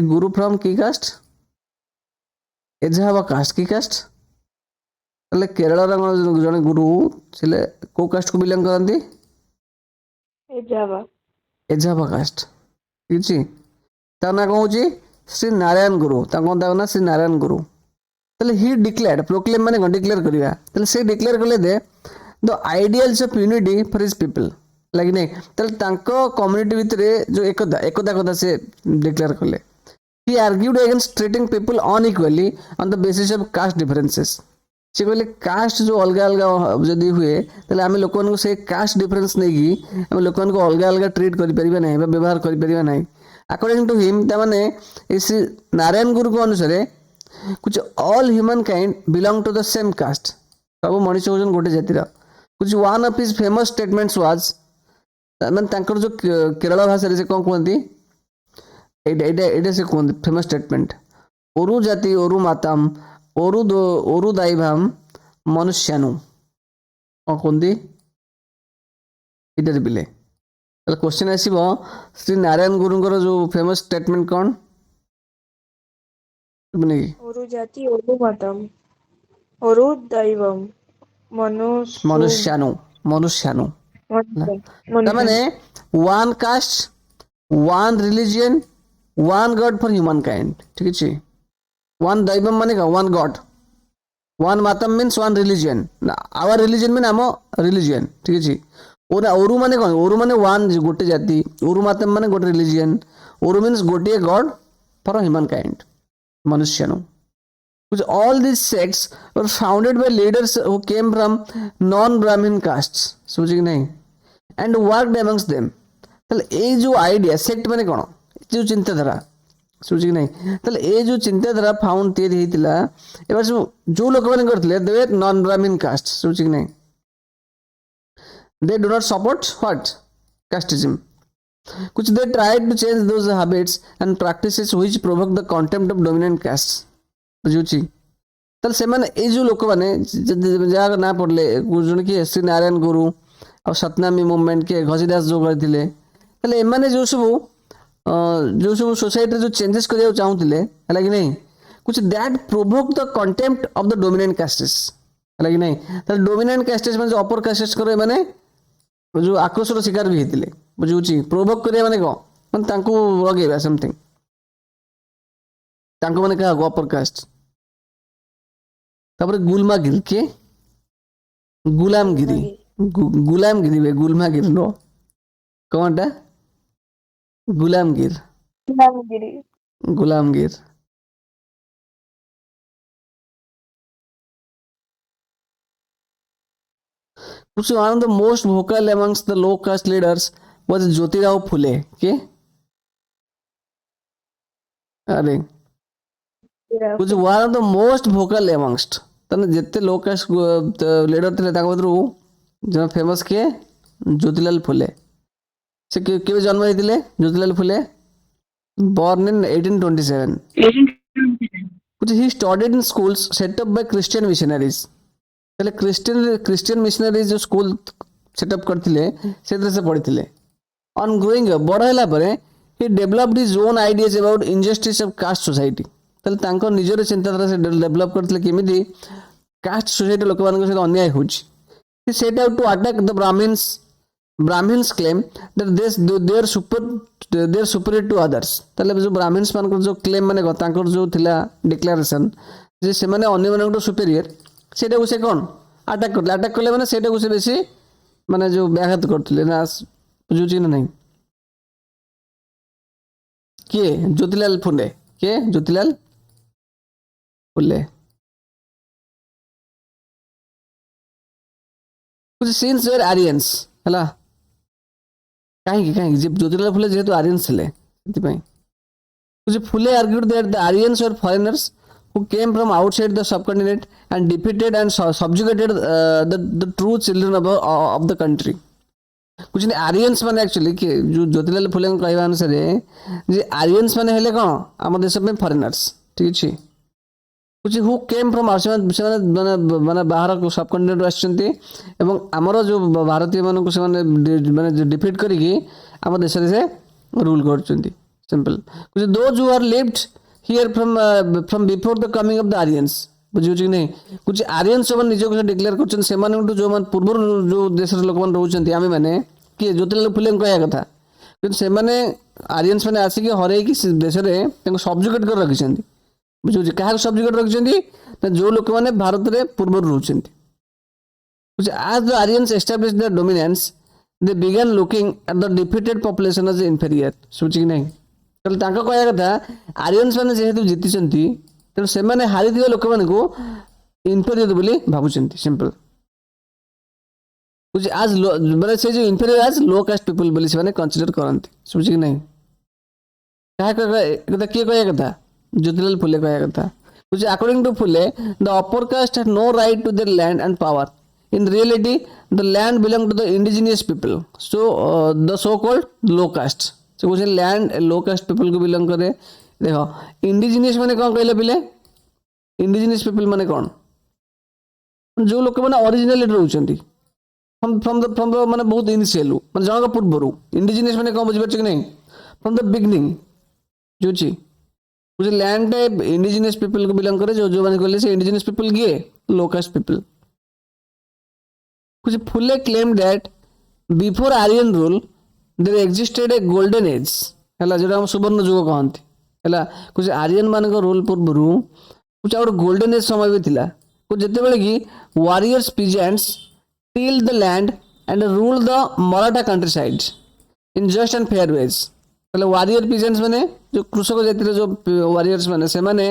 guru from की कास्ट एजावा कास्ट की कास्ट ताले केरल जने गुरु सिले को कास्ट को बिलोंग करती एजावा एजावा कास्ट ठीक अछि ता ना कहू छी श्री नारायण गुरु ता कोन ता ना श्री नारायण गुरु ताले ही डिक्लेयर्ड प्रोक्लेम माने डिक्लेयर करिया ताले से डिक्लेयर करले दे the ideals of unity for his people like नहीं ताले तांको कम्युनिटी भितरे जो एकता एकता कथा से डिक्लेयर करले he argued against treating people unequally on the basis of caste differences से कहले कास्ट जो अलग अलग जदि हुए ताले आमे लोक को से कास्ट डिफरेंस नहीं की आमे लोक को अलग अलग ट्रीट करि परिबा नहीं बा व्यवहार करि परिबा नहीं अकॉर्डिंग टू हिम ता माने इस नारायण गुरु को अनुसार कुछ all humankind belong to the same caste सब मनुष्य होजन गोटे जातिर कुछ one of his famous statements was माने तांकर जो केरल भाषा रे से कोन कहंती एटा से कोन फेमस स्टेटमेंट ओरु जाति ओरु माताम ओरु दैभाम मनुष्यानु कहंती इधर बिले ताले क्वेश्चन आसीबो श्री नारायण गुरुंकर जो फेमस स्टेटमेंट कोन बने ओरु जाति ओरु मतम ओरु दैवम मनुष्य मनुष्यानु मनुष्यानु तामाने one caste one religion one god for humankind ठीक अछि वन दैवम माने का वन गॉड वन मातम means one religion our religion mean आम रिलीजन ठीक अछि ओरु माने कोन ओरु माने वन गोटे जाति ओरु मातम माने गोटे रिलीजन ओरु मीन्स गोटे गॉड फॉर ह्यूमन काइंड मनुष्यानु which all these sects were founded by leaders who came from non-Brahmin castes समझ नहीं and worked amongst them ताले ए जो आइडिया सेक्ट माने कोन जो चिंताधारा समझ नहीं ताले ए जो चिंताधारा फाउंड तैयारी हेतिला एबा जो लोक माने करथिले दे नॉन ब्राह्मण कास्ट समझ नहीं they do not support what casteism कुछ they tried to change those habits and practices which provoke the contempt of dominant castes बुझुची ताले से माने ए जो लोक माने जा ना पड़ले गुरुजन के श्री नारायण गुरु और सतनामी मूवमेंट के घसीदास जो करथिले ताले एमाने जो सब सोसाइटी जो चेंजेस करिया चाहुथिले हला कि नहीं कुछ that provoke the contempt of the dominant castes हला कि नहीं ताले डोमिनेंट कास्टेस माने जो अपर कास्टेस करे माने जो आक्रोशर शिकार भी हेतिले बुझुची प्रोवोक करिया माने को माने तांको लगेबा समथिंग तांको माने का अपर कास्ट तापर गुलमागिरी के गुलामगिरी गुलामगिरी वे गुलमागिरी no कौनटा गुलामगिर Gulamgiri गुलामगिर one of the most vocal amongst the low caste leaders was Jyotirao Phule के अरे कुछ one of the most vocal amongst तने जितने लो कास्ट लीडर थे ताको भीतर जो फेमस के ज्योतिलाल फुले से केबे जन्म हेतिले ज्योतिलाल फुले born in 1827 कुछ he studied in schools set up by Christian missionaries तले क्रिश्चियन मिशनरीज जो स्कूल सेटअप करथिले सेतरे से पढ़िथिले ऑन ग्रोइंग अप बड़ हैला परे he developed his own ideas about injustice of caste society तले तांको निजर चिंताधारा से डेवलप करथिले केमिति कास्ट सोसाइटी लोक मानक से अन्याय होछि he set out to attack the brahmins claim that they are superior to others तले जो ब्राह्मण्स मानक जो क्लेम माने तांको जो थिला डिक्लेरेशन जे से माने अन्य मानक सुपीरियर सेटा को से कोन अटैक करले माने सेटा को से बेसी माने जो व्याघात करथिले ना बुझुची ना नहीं के ज्योतिलाल फुले के ज्योतिलाल फुले कुछ सीन्स वेर आर्यंस हला कहीं जे ज्योतिलाल फुले जेहेतु आर्यंस थे कुछ Phule argued that the Aryans were foreigners who came from outside the subcontinent and defeated and subjugated the true children of the country कुछ नहीं आर्यंस माने एक्चुअली कि जो ज्योतिलाल फुले कहवा अनुसार जे आर्यंस माने हेले कोन हम देश में फॉरेनर्स ठीक अछि कुछ हु केम फ्रॉम माने बाहर सब कंटिनेंट आछंती एवं हमर जो भारतीय मानक से माने डिफीट करिकी हम देश रे से रूल करछंती सिंपल कुछ those who are lived here from before the coming of the Aryans बुझियो कि नहीं कुछ आर्यंस सब निजो को डिक्लेयर करछन से माने जो मान पूर्व जो देश रे लोक मान रहउछंती आमे माने कि ज्योतिलाल फुले कहया कथा किंतु से माने आर्यंस माने आसी के हरै कि देश रे तंको सब्जुकेट कर रखिसंती बुझे क्या सब्जेक्ट रखिंट जो लोक मैंने भारत में पूर्व रोचंती as the Aryans established their dominance they began looking at the defeated population as inferior सोची कि नहीं तो तांका कहया कथा आर्यंस माने जेहेतु जीतिचंती तेणु से माने हारी दिया लोक माने को इन्फेरियर बोली भाबुचंती सिंपल कुछ आज माने से जो इन्फेरियर आज लो कास्ट पीपल बोली से माने कंसीडर करंती सोची कि नहीं क्या कथा किए कहया कथा ज्योतिलाल फुले कहया कथा कुछ according to Phule the upper caste had no right to their land and power in reality the land belong to the indigenous people so the so called low caste so कुछ लैंड लो कास्ट पीपल को belong करे देखो indigenous माने कौन कहले पिले indigenous people माने कौन जो लोक माने ओरिजिनली रहउचंती फ्रॉम द माने बहुत इनिशियल माने जणका पूर्वरु इंडिजिनियस माने कौन बुझिबछ कि नहीं फ्रॉम द बिगिनिंग जो छी कुछ लैंड टाइप इंडिजिनियस पीपल को बिलोंग करे जो मैंने कहले से इंडिजिनियस पीपल किए लो कास्ट पीपल कुछ Phule claim that before Aryan rule there existed a golden age हला जेटा हम सुवर्ण युग कहंती हला कुछ आर्यन मान को रूल पूर्वरु कुछ और गोल्डन एज समय भी थिला कुछ जते बेले की warriors peasants till the land and rule the Maratha countryside in just and fair ways पहले वॉरियर पीजेंट्स माने जो कृषक जाति जो वॉरियर्स माने से माने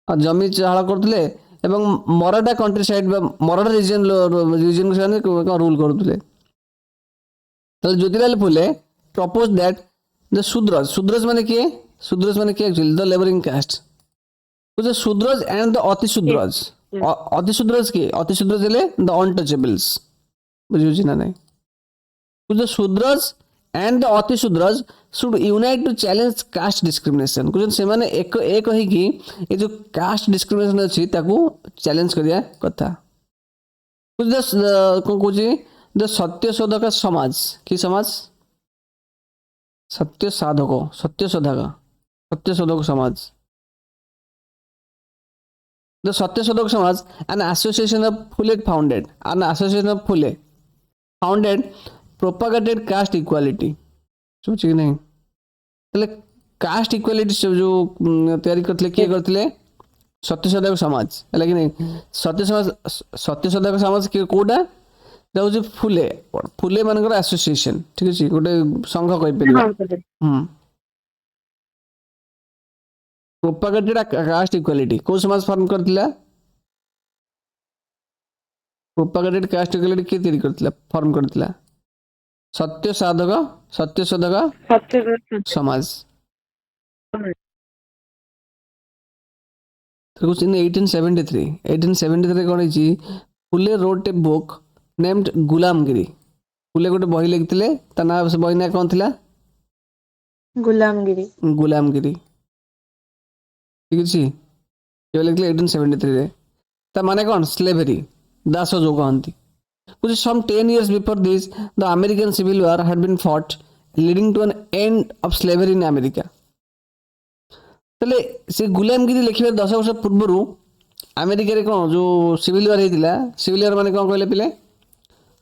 जमी चाहला करथले एवं Maratha countryside Maratha region से रूल करथले तो Jyotilal Phule propose that the Shudras माने किए एक्चुअली द लेबरिंग कास्ट तो शूद्रज एंड द अतिशूद्रज अतिशूद्रज हेले द अनटचेबल्स बुझियो ना नहीं तो Shudras and the Atishudras should unite to challenge caste discrimination कुछ से माने एक ही कि ये जो कास्ट डिस्क्रिमिनेशन अछि ताकू चैलेंज करिया कथा कुछ कोन कुछ द सत्य शोधक समाज की समाज सत्य शोधक समाज the Satya Shodhak Samaj an association of Phule founded propagated caste equality सोची कि नहीं तले कास्ट इक्वालिटी जो तैयारी करथले किए करथले सत्यशोधक समाज है कि नहीं सत्यशोधक समाज के कोडा जो फुले मानकर एसोसिएशन ठीक अछि गोटे संघ कहि परिबा प्रोपागेटेड कास्ट इक्वालिटी को समाज फॉर्म करथिला प्रोपागेटेड कास्ट इक्वालिटी के तैयारी करथिला फॉर्म करथिला सत्यशोधक समाज कुछ इन 1873 कौन है फुले रोट ए बुक नेम्ड गुलामगिरी फुले गोटे बही लिखिले ता ना बही ना कौन थिला गुलामगिरी ठीक अछि ये लिखले 1873 रे ता माने कौन स्लेवरी दास जो कहंती कुछ some 10 years before this the American Civil War had been fought leading to an end of slavery in America तले से गुलामगिरी लिखिबे 10 वर्ष पूर्वरु अमेरिका रे कोन जो सिविल वार हेतिला सिविल वार माने कोन कहले पिले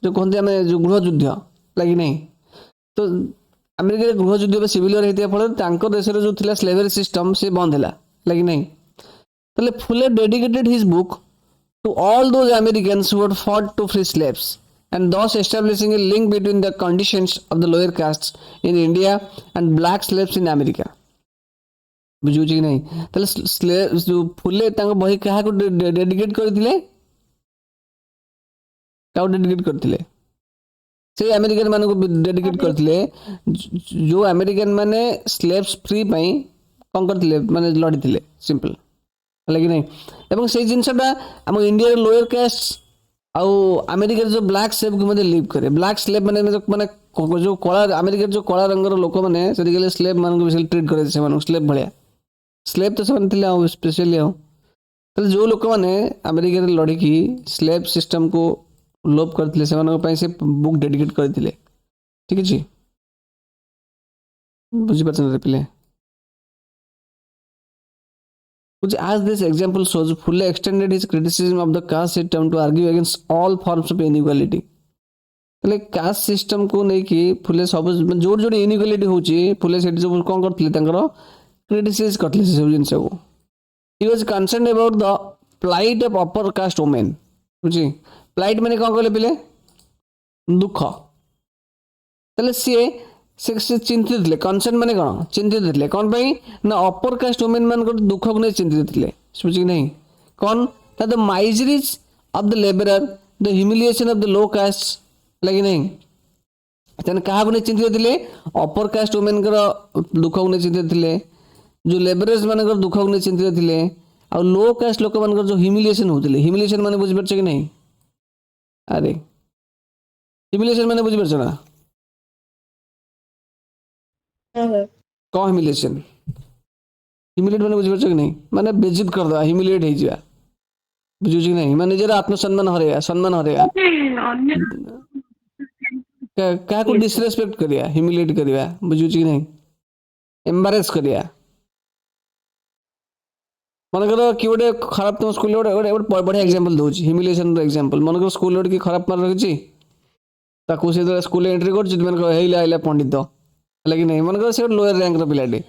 जो कहंती हमें जो गृह युद्ध लागी नहीं तो अमेरिका रे गृह युद्ध सिविल वार हेतिया फल तांको देश रे जो थिला स्लेवरी सिस्टम से बंद हैला लागी नहीं तले Phule dedicated his book to all those Americans who had fought to free slaves and thus establishing a link between the conditions of the lower castes in India and black slaves in America बुझू कि नहीं तले slave जो फुले तांको बही कहा को dedicate करथिले काउ डेडिकेट करथिले से अमेरिकन मान को डेडिकेट करथिले जो अमेरिकन माने स्लेव्स फ्री पई कोन करथिले माने लड़िथिले सिंपल लगी नहीं एवं से जिनसटा हम इंडिया लोअर कास्ट आउ अमेरिका जो ब्लैक स्लेव को मते लिव करे ब्लैक स्लेव माने जो कला अमेरिका जो कला रंगर लोक माने सेठी गेले स्लेव मान को ट्रीट करे से मान स्लेव भलिया स्लेव तो सब थिले स्पेशली ତାହେଲେ ଯେଉଁ ଲୋକମାନେ ଆମେରିକାରେ ଲଢ଼ିକି ସ୍ଲେଭ୍ ସିଷ୍ଟମକୁ ଲୋପ କରିଥିଲେ ସେମାନଙ୍କ ପାଇଁ ସେ ବୁକ୍ ଡେଡିକେଟ୍ କରିଥିଲେ। ଠିକ୍ ଅଛି, ବୁଝିପାରୁଛନ୍ତି ପିଲେ? Which as this example shows, Fuller extended his criticism of the caste system to argue against all forms of inequality. ତାହେଲେ କାଷ୍ଟ ସିଷ୍ଟମକୁ ନେଇକି ଫୁଲେ ସବୁ ଯୋଉଠି ଯୋଉଠି ଇନିକ୍ୱାଲିଟି ହେଉଛି ଫୁଲେ ସେଠି ସବୁ କ'ଣ କରିଥିଲେ ତାଙ୍କର କ୍ରିଟିସାଇଜ୍ କରିଥିଲେ ସେସବୁ ଜିନିଷକୁ। He was concern about the plight of upper caste women. ବୁଝି ପ୍ଲାଇଟ୍ ମାନେ କ'ଣ କହିଲେ ପିଲେ? ଦୁଃଖ। ତାହେଲେ ସିଏ ସେ ଚିନ୍ତିତ ଥିଲେ। କନସର୍ନ ମାନେ କ'ଣ? ଚିନ୍ତିତ ଥିଲେ। କ'ଣ ପାଇଁ ନା ଅପର କାଷ୍ଟ ଓମେନ୍ ମାନଙ୍କର ଦୁଃଖକୁ ନେଇ ଚିନ୍ତିତ ଥିଲେ। ବୁଝି କି ନାହିଁ? କ'ଣ ନା the miseries of the labourer, the humiliation of the low caste, ହେଲା କି ନାହିଁ? ତାହେଲେ କାହାକୁ ନେଇ ଚିନ୍ତିତ ଥିଲେ? ଅପର କାଷ୍ଟ ଓମେନ୍ଙ୍କର ଦୁଃଖକୁ ନେଇ ଚିନ୍ତିତ ଥିଲେ, ଯେଉଁ ଲେବରର୍ସ ମାନଙ୍କର ଦୁଃଖକୁ ନେଇ ଚିନ୍ତିତ ଥିଲେ, ଆଉ ଲୋ କାଷ୍ଟ ଲୋକମାନଙ୍କର ଯେଉଁ ହ୍ୟୁମିଲିଏସନ୍ ହେଉଥିଲେ। ହ୍ୟୁମିଲିଏସନ୍ ମାନେ ବୁଝିପାରୁଛ କି ନାହିଁ? ଆରେ ହ୍ୟୁମିଲିଏସନ୍ ମାନେ ବୁଝିପାରୁଛ ନା? କ'ଣ ହ୍ୟୁମିଲିଏସନ୍? ହ୍ୟୁମିଲିଏଟ୍ ମାନେ ବୁଝିପାରୁଛ କି ନାହିଁ? ମାନେ ବେଜିତ୍ କରିଦେବା, ହ୍ୟୁମିଲିଏଟ୍ ହେଇଯିବା। ବୁଝୁଛି କି ନାହିଁ? ମାନେ ନିଜର ଆତ୍ମସମ୍ମାନ ହରେଇବା, ସମ୍ମାନ ହରେଇବା, ଅନ୍ୟ କାହାକୁ ଡିସରେସ୍ପେକ୍ଟ କରିବା, ହ୍ୟୁମିଲିଏଟ୍ କରିବା। ବୁଝୁଛି କି ନାହିଁ? ଏମ୍ବାରେସ୍ କରିବା। ମନେକର କି ଗୋଟେ ଖରାପ ତୁମ ସ୍କୁଲରେ ଗୋଟେ ବଢ଼ିଆ ଏକ୍ଜାମ୍ପଲ୍ ଦେଉଛି ହ୍ୟୁମିଲିଏସନ୍ର ଏକ୍ଜାମ୍ପଲ୍। ମନେକର ସ୍କୁଲରେ ଗୋଟେ କିଏ ଖରାପ ମାର୍କ ରଖିଛି, ତାକୁ ସେ ଯେତେବେଳେ ସ୍କୁଲରେ ଏଣ୍ଟ୍ରି କରୁଛି ତୁମେ କହିବ ହେଇଲା ହେଇଲା ପଣ୍ଡିତ, ହେଲା କି ନାହିଁ? ମନେକର ସେ ଗୋଟେ ଲୋୟର ର୍ୟାଙ୍କର ପିଲାଟେ,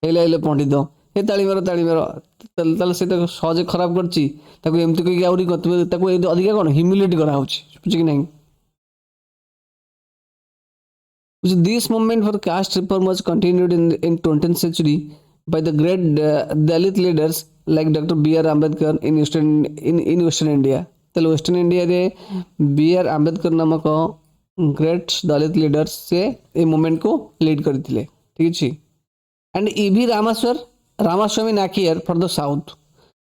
ହେଇଲା ହେଇଲା ପଣ୍ଡିତ, ଏ ତାଳିମାର ତାଳିମାର, ତାହେଲେ ସେ ତାକୁ ସହଜେ ଖରାପ କରିଛି, ତାକୁ ଏମିତି କହିକି ଆହୁରି ତାକୁ ଅଧିକା କ'ଣ ହ୍ୟୁମିଲିଏଟ୍ କରାହେଉଛି। ବୁଝୁଛି କି ନାହିଁ? This movement for caste reform was continued in 20th century by the great Dalit leaders like Dr. B.R. Ambedkar in Western India. ତାହେଲେ ୱେଷ୍ଟର୍ଣ୍ଣ ଇଣ୍ଡିଆରେ B.R. ଆମ୍ବେଦକର ନାମକ ଗ୍ରେଟ୍ ଦଳିତ ଲିଡର୍ସ ସେ ଏ ମୁଭମେଣ୍ଟକୁ ଲିଡ୍ କରିଥିଲେ। ଠିକ୍ ଅଛି। And E.V. Ramaswamy Naicker for the south.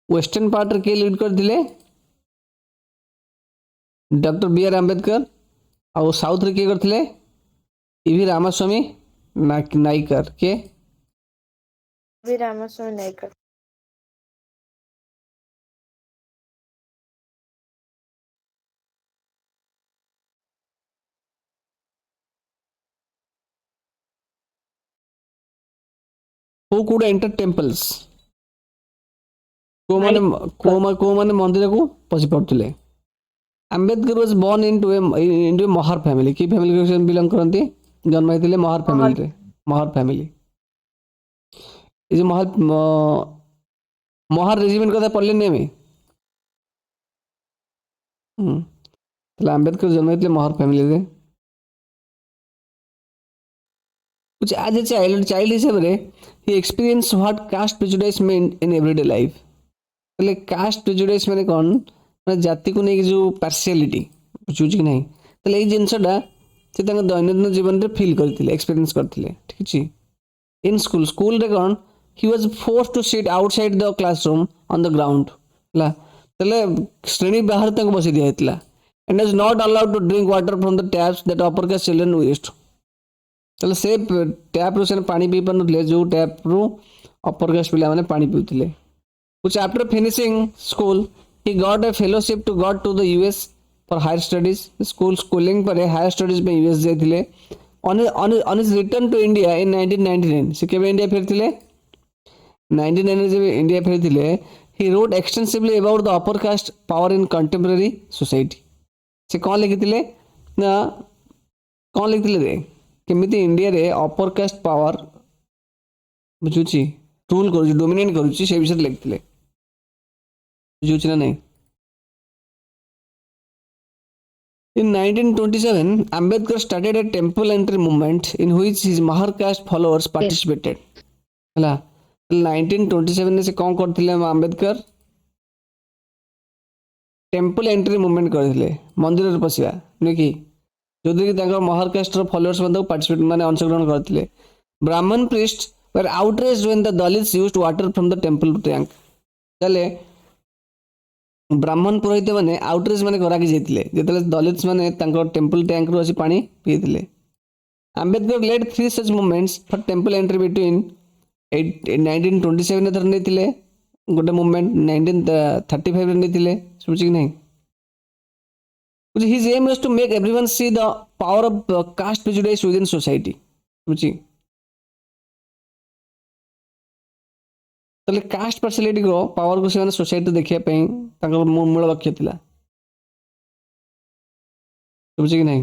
Western ପାର୍ଟରେ କିଏ ଲିଡ୍ କରିଥିଲେ? Doctor B.R. ଆମ୍ବେଦକର। ଆଉ ସାଉଥରେ କିଏ କରିଥିଲେ? E.V. ରାମାସ୍ୱାମୀ ନାଇକର। କିଏ? ବି Ramaswamy Nayak. who could enter temples? କୋଉମାନେ ମନ୍ଦିରକୁ ପଶି ପାରୁଥିଲେ? Ambedkar was born into a Mahar family. କି ଫ୍ୟାମିଲି ବିଲଙ୍ଗ କରନ୍ତି? ଜନ୍ମ ହେଇଥିଲେ ମହାର ଫ୍ୟାମିଲିରେ। ମହାର ଫ୍ୟାମିଲି। ଏ ଯେଉଁ ମହାର ରେଜିମେଣ୍ଟ କଥା ପଢ଼ିଲେନି ଆମେ? ତାହେଲେ ଆମ୍ବେଦକର ଜନ୍ମ ହେଇଥିଲେ ମହାର ଫ୍ୟାମିଲିରେ। as a child ହିସାବରେ he experienced what caste prejudice meant in everyday life. ତାହେଲେ କାଷ୍ଟ ପ୍ରେଜୁଡାଇସ୍ ମାନେ କ'ଣ? ମାନେ ଜାତିକୁ ନେଇକି ଯେଉଁ ପାର୍ସିଆଲିଟି, ବୁଝୁଛି କି ନାହିଁ? ତାହେଲେ ଏଇ ଜିନିଷଟା ସେ ତାଙ୍କ ଦୈନନ୍ଦିନ ଜୀବନରେ ଫିଲ୍ କରିଥିଲେ, ଏକ୍ସପିରିଏନ୍ସ କରିଥିଲେ। ଠିକ୍ ଅଛି। ଇନ୍ ସ୍କୁଲରେ କ'ଣ he was force to sit outside the classroom on the ground, ହେଲା? ତାହେଲେ ଶ୍ରେଣୀ ବାହାରେ ତାଙ୍କୁ ବସେଇ ଦିଆଯାଇଥିଲା। And was not allowed to drink water from the taps that upper caste children used. ତାହେଲେ ସେ ଟ୍ୟାପ୍ରୁ ସେମାନେ ପାଣି ପିଇ ପାରୁନଥିଲେ, ଯେଉଁ ଟ୍ୟାପ୍ରୁ ଅପର କାଷ୍ଟ ପିଲାମାନେ ପାଣି ପିଉଥିଲେ। which after finishing school he got a fellowship to the US for higher studies. schooling ପରେ higher studies ପାଇଁ US ଯାଇଥିଲେ। on his return to India in 1999 ସେ କେବେ ଇଣ୍ଡିଆ ଫେରିଥିଲେ? 1999 ଯେବେ ଇଣ୍ଡିଆ ଫେରିଥିଲେ he wrote extensively about the upper caste power in contemporary society. ସେ କ'ଣ ଲେଖିଥିଲେ ନା କ'ଣ ଲେଖିଥିଲେ ରେ? କେମିତି ଇଣ୍ଡିଆରେ ଅପର କାଷ୍ଟ ପାୱାର ବୁଝୁଛି ରୁଲ୍ କରୁଛି, ଡୋମିନେଟ୍ କରୁଛି, ସେ ବିଷୟରେ ଲେଖିଥିଲେ। ବୁଝୁଛି ନା ନାହିଁ? In 1927, Ambedkar started a temple entry movement in which his Mahar caste followers participated. ହେଲା 1927 ସେ କ'ଣ କରିଥିଲେ? ଆମ୍ବେଦକର ଟେମ୍ପଲ ଏଣ୍ଟ୍ରି ମୁଭମେଣ୍ଟ କରିଥିଲେ, ମନ୍ଦିରରେ ପଶିବା ନୁହେଁ କି? ଯେଉଁଥିରେ କି ତାଙ୍କର ମହାର କାଷ୍ଟର ଫଲୋଅର୍ସ ମଧ୍ୟ ପାର୍ଟିସିପେଟ୍ ମାନେ ଅଂଶଗ୍ରହଣ କରିଥିଲେ। ବ୍ରାହ୍ମଣ priest were outraged when the Dalits used water from the temple tank. ତାହେଲେ ବ୍ରାହ୍ମଣ ପୁରୋହିତ ମାନେ ଆଉଟ୍ରେଜ୍ ମାନେ ରାଗି ଯାଇଥିଲେ ଯେତେବେଳେ ଦଲିତ୍ସ ମାନେ ତାଙ୍କ ଟେମ୍ପଲ ଟ୍ୟାଙ୍କରୁ ଆସି ପାଣି ପିଇଥିଲେ। Ambedkar led 3 such movements for temple entry between 1927 ଥରେ ନେଇଥିଲେ गोटे मुवमेंट 1935 रे नेतिले सुबुची कि नहीं his aim was to make everyone see the power of caste prejudice within society बुझी ତାହେଲେ କାଷ୍ଟ ପାର୍ସିଆଲିଟିର ପାୱାରକୁ ସେମାନେ ସୋସାଇଟିରେ ଦେଖିବା ପାଇଁ ତାଙ୍କର ମୂଳ ଲକ୍ଷ୍ୟ ଥିଲା ବୁଝି କି ନାହିଁ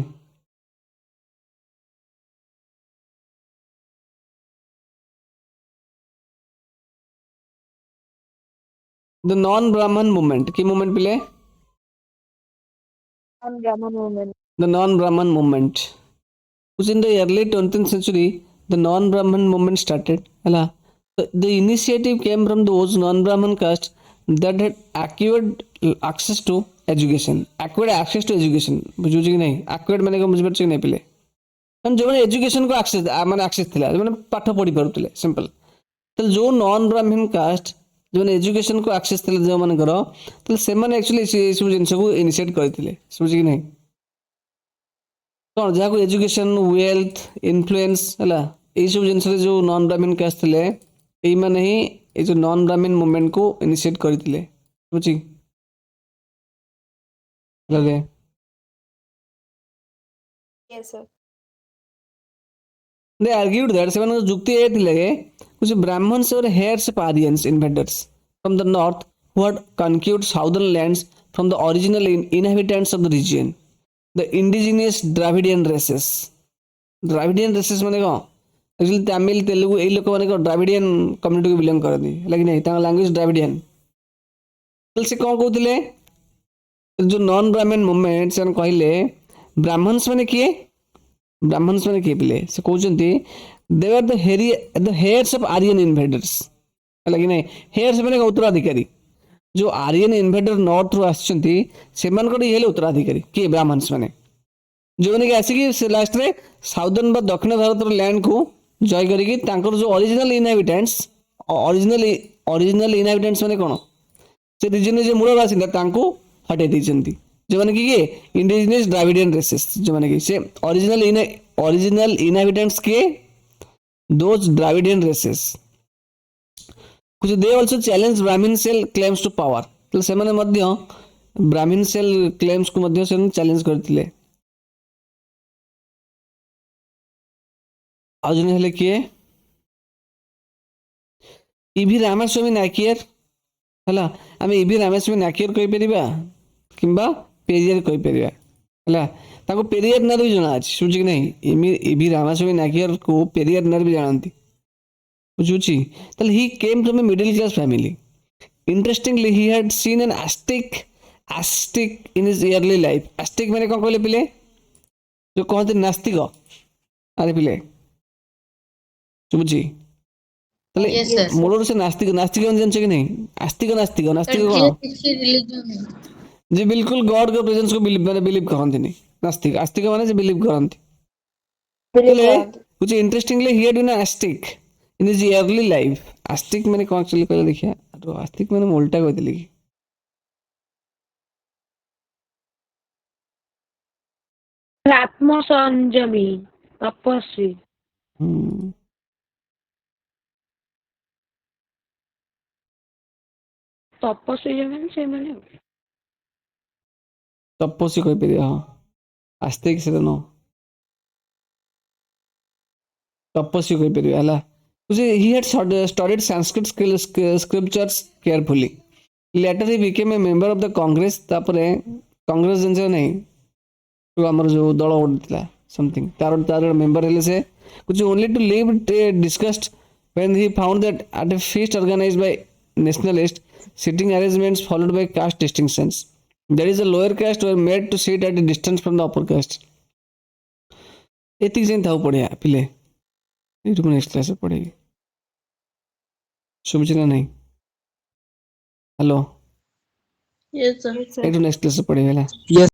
द नॉन ब्राह्मण मूवमेंट की मूवमेंट पिले Non-Brahman woman. द नॉन ब्राह्मण movement which in the early 20th century the non-Brahman movement started ହେଲା the initiative came from those non-Brahman caste that had acquired access to education बुझुଛି କି ନାହିଁ acquired ମାନେ କଣ ବୁଝିପାରୁଛ କି ନାହିଁ ପିଲେ ମାନେ ଯୋଉମାନେ ଏଜୁକେସନ କୁ ଆକ୍ସେସ ମାନେ ଆକ୍ସେସ ଥିଲା ଯୋଉମାନେ ପାଠ ପଢି ପାରୁଥିଲେ ସିମ୍ପଲ ତାହେଲେ ଯୋଉ ନନ୍ ବ୍ରାହ୍ମଣ କାଷ୍ଟ ଯୋଉମାନେ ଏଜୁକେସନ କୁ ଆକ୍ସେସ ଥିଲା ଯୋଉମାନଙ୍କର ତାହେଲେ ସେମାନେ ଆକ୍ଚୁଆଲି ସେ ସବୁ ଜିନିଷକୁ ଇନିସିଏଟ କରିଥିଲେ ବୁଝୁଛି କି ନାହିଁ କଣ ଯାହାକୁ ଏଜୁକେସନ ୱେଲ୍ଥ ଇନଫ୍ଲୁଏନ୍ସ ହେଲା ଏଇ ସବୁ ଜିନିଷରେ ଯୋଉ ନନ୍ ବ୍ରାହ୍ମଣ କାଷ୍ଟ ଥିଲେ ଏଇମାନେ ହିଁ ଏଇ ଯୋଉ ନନ୍ ବ୍ରାହ୍ମଣ ମୁଭମେଣ୍ଟ କୁ ଇନିସିଏଟ କରିଥିଲେ ବୁଝି ହେଲା Yes, sir. they argued that ସେମାନଙ୍କ ଯୁକ୍ତି ଏ ଥିଲା ଯେ कुछ Brahmins were heirs of Aryans invaders from the north who had conquered southern lands from the original inhabitants of the region the indigenous Dravidian races ମାନେ କଣ एक्चुअली तमिल तेलुगु एई लोक माने कଣ Dravidian community को बिलोंग करती है नहीं तांका लैंग्वेज Dravidian तो से कौन कहते जो नॉन ब्राह्मण मूवमेंट से कहले ब्राह्मण्स माने किए ब्राह्मण्स माने किए पिले से कहते they were the heirs of Aryan invaders है नहीं heirs माने उत्तराधिकारी जो आर्यन इन्वेडर नॉर्थ रु आछंती सेमानकर ये उत्तराधिकारी किए ब्राह्मण्स माने जो माने कि आसिकी से लास्ट रे साउदर्न बा दक्षिण भारत लैंड को जय करिकी तांकर जो ओरिजिनल इनहाबिटेंट्स माने कोन से रीजन जे मूल बासिंदा तांको हटे दैछंती जो माने कि इंडिजिनियस द्राविडियन रेसेस जो माने कि से ओरिजिनल इनहाबिटेंट्स के दोज द्राविडियन रेसेस कुछ दे आल्सो चैलेंज ब्राह्मण सेल क्लेम्स टू पावर तो से माने मध्य ब्राह्मण सेल क्लेम्स को मध्य से चैलेंज करथिले आज हेले किए इभी रामास्वामी नायकियर हला आमे इभी रामास्वामी नायकियर कहि परिबा किंबा पेरियर कहि परिबा हला ताको पेरियर ना भी जଣା अछि सुझि नहीं इभी रामास्वामी नायकियर को पेरियर ना भी जानती बुझुची तले he came from a middle class family interestingly he had seen an astik in his early life astik माने कोन कहले पिले जो कहते नास्तिक अरे पिले बुझी तले Yes, sir. मूलर से नास्तिक जान कि नहीं आस्तिक नास्तिक Sir, कौन किसी religion में जे बिल्कुल गॉड के प्रेजेंस को बिलीव करते नहीं नास्तिक आस्तिक माने जे बिलीव करते Believe तले God. कुछ interestingly he had been astik in his early life astik माने कौन एक्चुअली कहले देखिया तो आस्तिक माने मैं उल्टा कह दिली आत्मसंयमी तपस्वी तपस्वी जमाने से माने तपस्वी कह परिया हां आस्तिक से नो तपस्वी कह परिया हला he had studied Sanskrit scriptures carefully. Later he became a member of the Congress. तापरे कांग्रेस जन से नहीं तो हमारा जो दल उठला something तार member हेले से कुछ only to leave discussed when he found that at a feast organized by nationalist sitting arrangements followed by caste distinctions that is the lower caste were made to sit at a distance from the upper caste. एतिक जन था पढ़िया पिले ये next class पढ़ेगी सुबचना नहीं hello Yes, sir. Yes, sir. ये next class पढ़ेगा Yes.